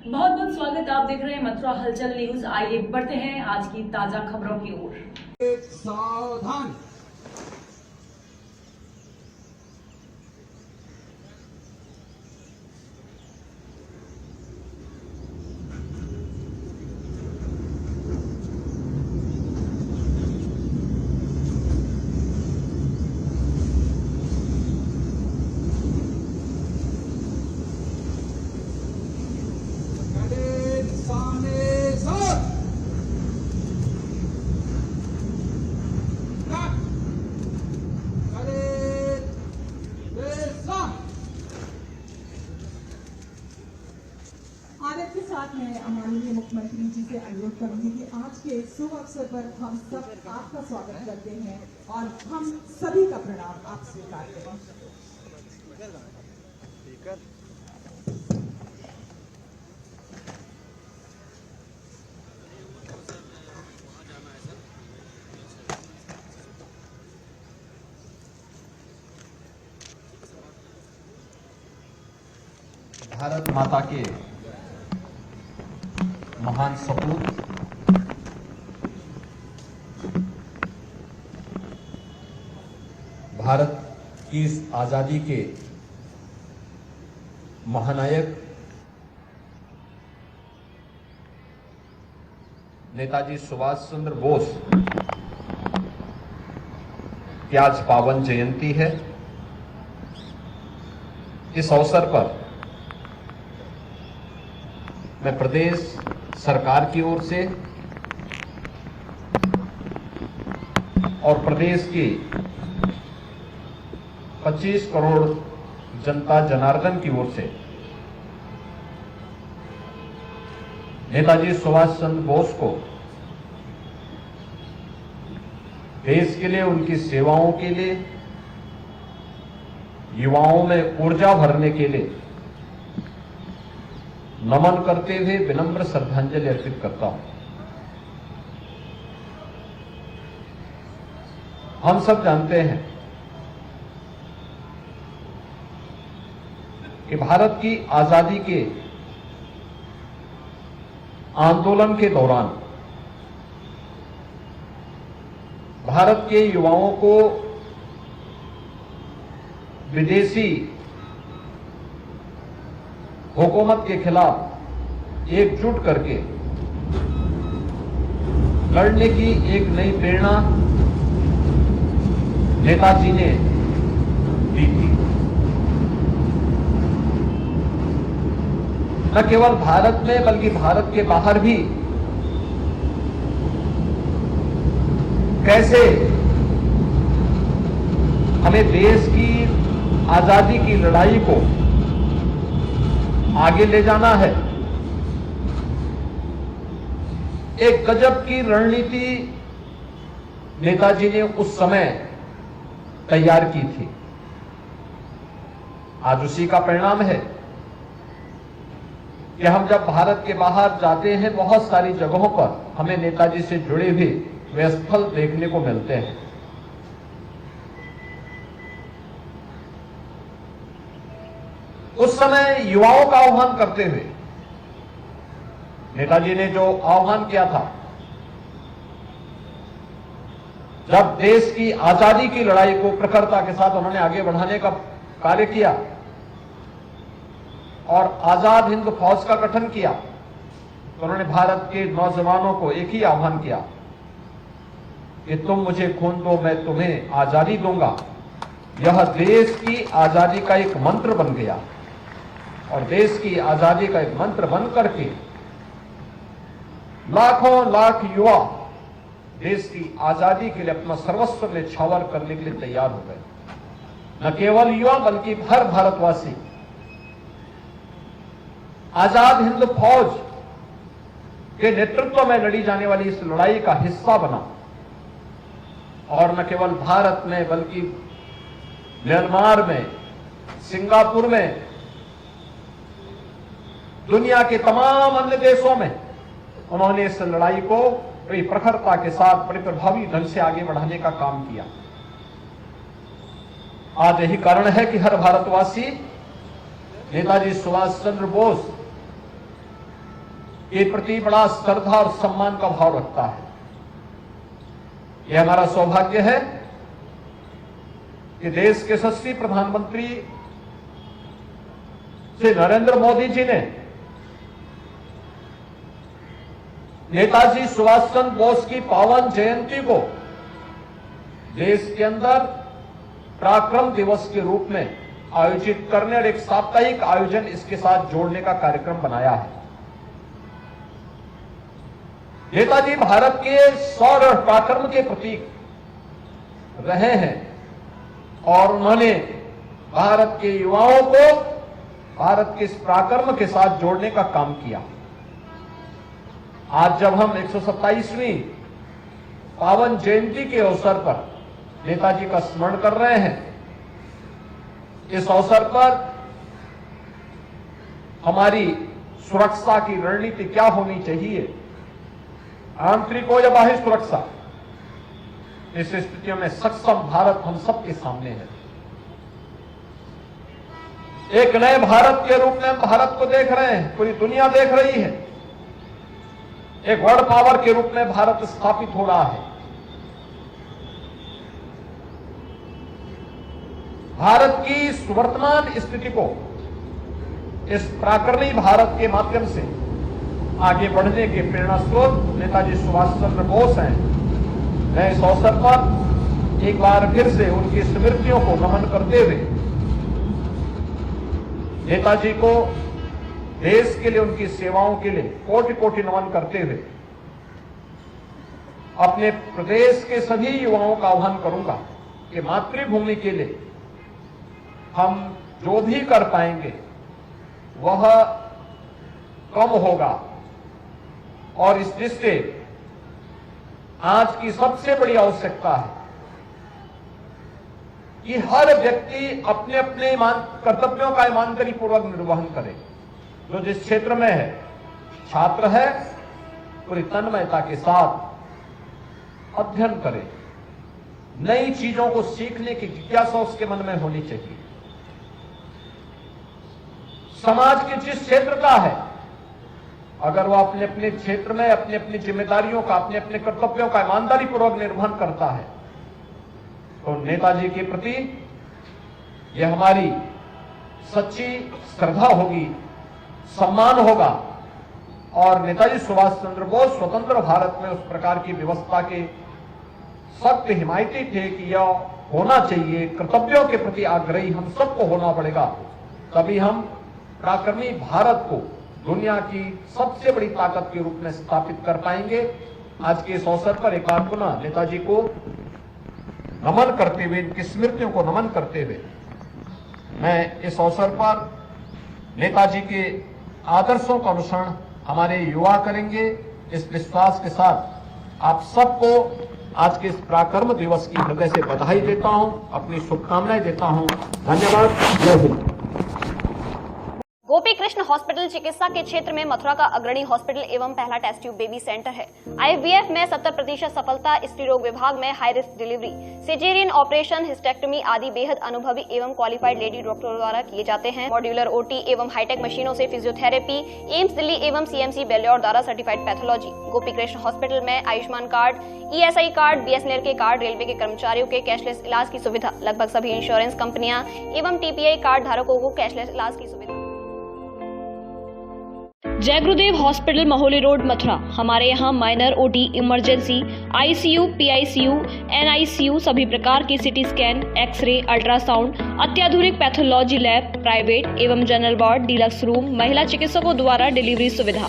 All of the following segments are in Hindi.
बहुत बहुत स्वागत। आप देख रहे हैं मथुरा हलचल न्यूज। आइए बढ़ते हैं आज की ताजा खबरों की ओर। सावधान। आदत के साथ मैं माननीय मुख्यमंत्री जी से अनुरोध करूंगी कि आज के शुभ अवसर पर हम सब आपका स्वागत करते हैं और हम सभी का प्रणाम आप स्वीकार करें। भारत माता के महान सपूत भारत की इस आजादी के महानायक नेताजी सुभाष चंद्र बोस की आज पावन जयंती है। इस अवसर पर मैं प्रदेश सरकार की ओर से और प्रदेश की 25 करोड़ जनता जनार्दन की ओर से नेताजी सुभाष चंद्र बोस को देश के लिए, उनकी सेवाओं के लिए, युवाओं में ऊर्जा भरने के लिए नमन करते हुए विनम्र श्रद्धांजलि अर्पित करता हूं। हम सब जानते हैं कि भारत की आजादी के आंदोलन के दौरान भारत के युवाओं को विदेशी हुकूमत के खिलाफ एकजुट करके लड़ने की एक नई प्रेरणा नेताजी ने दी थी। न केवल भारत में बल्कि भारत के बाहर भी कैसे हमें देश की आजादी की लड़ाई को आगे ले जाना है, एक गजब की रणनीति नेताजी ने उस समय तैयार की थी। आज उसी का परिणाम है कि हम जब भारत के बाहर जाते हैं, बहुत सारी जगहों पर हमें नेताजी से जुड़े हुए वे स्थल देखने को मिलते हैं। उस समय युवाओं का आह्वान करते हुए नेताजी ने जो आह्वान किया था, जब देश की आजादी की लड़ाई को प्रखरता के साथ उन्होंने आगे बढ़ाने का कार्य किया और आजाद हिंद फौज का गठन किया, तो उन्होंने भारत के नौजवानों को एक ही आह्वान किया कि तुम मुझे खून दो, मैं तुम्हें आजादी दूंगा। यह देश की आजादी का एक मंत्र बन गया और देश की आजादी का एक मंत्र बन करके लाखों लाख युवा देश की आजादी के लिए अपना सर्वस्व न्यौछावर करने के लिए तैयार हो गए। न केवल युवा बल्कि हर भारतवासी आजाद हिंद फौज के नेतृत्व में लड़ी जाने वाली इस लड़ाई का हिस्सा बना और न केवल भारत में बल्कि म्यांमार में, सिंगापुर में, दुनिया के तमाम अन्य देशों में उन्होंने इस लड़ाई को बड़ी प्रखरता के साथ बड़े प्रभावी ढंग से आगे बढ़ाने का काम किया। आज यही कारण है कि हर भारतवासी नेताजी सुभाष चंद्र बोस के प्रति बड़ा श्रद्धा और सम्मान का भाव रखता है। यह हमारा सौभाग्य है कि देश के यशस्वी प्रधानमंत्री श्री नरेंद्र मोदी जी ने नेताजी सुभाष चंद्र बोस की पावन जयंती को देश के अंदर पराक्रम दिवस के रूप में आयोजित करने और एक साप्ताहिक आयोजन इसके साथ जोड़ने का कार्यक्रम बनाया है। नेताजी भारत के शौर्य और पराक्रम के प्रतीक रहे हैं और उन्होंने भारत के युवाओं को भारत के इस पराक्रम के साथ जोड़ने का काम किया। आज जब हम 127वीं पावन जयंती के अवसर पर नेताजी का स्मरण कर रहे हैं, इस अवसर पर हमारी सुरक्षा की रणनीति क्या होनी चाहिए, आंतरिक हो या बाह्य सुरक्षा, इस स्थितियों में सक्षम भारत हम सबके सामने है। एक नए भारत के रूप में हम भारत को देख रहे हैं, पूरी दुनिया देख रही है। एक वर्ल्ड पावर के रूप में भारत स्थापित हो रहा है। भारत की इस वर्तमान स्थिति को इस पराक्रमी भारत के माध्यम से आगे बढ़ने के प्रेरणा स्रोत नेताजी सुभाष चंद्र बोस हैं। मैं इस अवसर पर एक बार फिर से उनकी स्मृतियों को नमन करते हुए नेताजी को देश के लिए उनकी सेवाओं के लिए कोटि कोटि नमन करते हुए अपने प्रदेश के सभी युवाओं का आह्वान करूंगा कि मातृभूमि के लिए हम जो भी कर पाएंगे वह कम होगा और इस दृष्टि आज की सबसे बड़ी आवश्यकता है कि हर व्यक्ति अपने अपने कर्तव्यों का ईमानदारी पूर्वक निर्वहन करे। जो जिस क्षेत्र में है, छात्र है, पूरी तन्मयता के साथ अध्ययन करे। नई चीजों को सीखने की जिज्ञासा उसके मन में होनी चाहिए। समाज के जिस क्षेत्र का है, अगर वह अपने अपने क्षेत्र में अपनी अपनी जिम्मेदारियों का, अपने अपने कर्तव्यों का ईमानदारी पूर्वक निर्वहन करता है, तो नेताजी के प्रति यह हमारी सच्ची श्रद्धा होगी, सम्मान होगा। और नेताजी सुभाष चंद्र बोस स्वतंत्र भारत में उस प्रकार की व्यवस्था के सख्त हिमायती थे कि यह होना चाहिए। कर्तव्यों के प्रति आग्रही हम सबको होना पड़ेगा, तभी हम पराक्रमी भारत को दुनिया की सबसे बड़ी ताकत के रूप में स्थापित कर पाएंगे। आज के इस अवसर पर एक बार पुनः नेताजी को नमन करते हुए, इनकी स्मृतियों को नमन करते हुए, मैं इस अवसर पर नेताजी के आदर्शों का अनुसरण हमारे युवा करेंगे, इस विश्वास के साथ आप सबको आज के इस पराक्रम दिवस की हृदय से बधाई देता हूं, अपनी शुभकामनाएं देता हूं। धन्यवाद। जय हिंद। गोपी कृष्ण हॉस्पिटल चिकित्सा के क्षेत्र में मथुरा का अग्रणी हॉस्पिटल एवं पहला टेस्ट ट्यूब बेबी सेंटर है। IVF में 70% सफलता, स्त्री रोग विभाग में high risk delivery, caesarean operation, hysterectomy आदि बेहद अनुभवी एवं क्वालिफाइड लेडी डॉक्टरों द्वारा किए जाते हैं। मॉड्यूलर OT एवं हाईटेक मशीनों से फिजियोथेरेपी, एम्स दिल्ली एवं CMC बेल्योर द्वारा certified pathology. Gopi Krishna hospital में Ayushman card, ESI card, BSNL के कार्ड, रेलवे के कर्मचारियों के कैशलेस इलाज की सुविधा। लगभग सभी इंश्योरेंस कंपनियां एवं TPI कार्ड धारकों को कैशलेस इलाज की सुविधा। जय गुरुदेव हॉस्पिटल, महोली रोड, मथुरा। हमारे यहाँ minor, OT, emergency, ICU, PICU, NICU, सभी प्रकार की CT स्कैन, एक्सरे, अल्ट्रासाउंड, अत्याधुनिक पैथोलॉजी लैब, प्राइवेट एवं जनरल वार्ड, डीलक्स रूम, महिला चिकित्सकों द्वारा डिलीवरी सुविधा,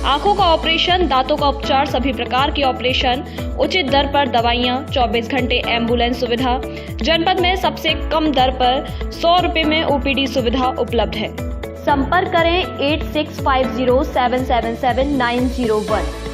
आंखों का ऑपरेशन, दांतों का उपचार, सभी प्रकार की ऑपरेशन, उचित दर पर दवाइयाँ, 24 घंटे एम्बुलेंस सुविधा। जनपद में सबसे कम दर पर 100 रुपए में OPD सुविधा उपलब्ध है। संपर्क करें 8650777901।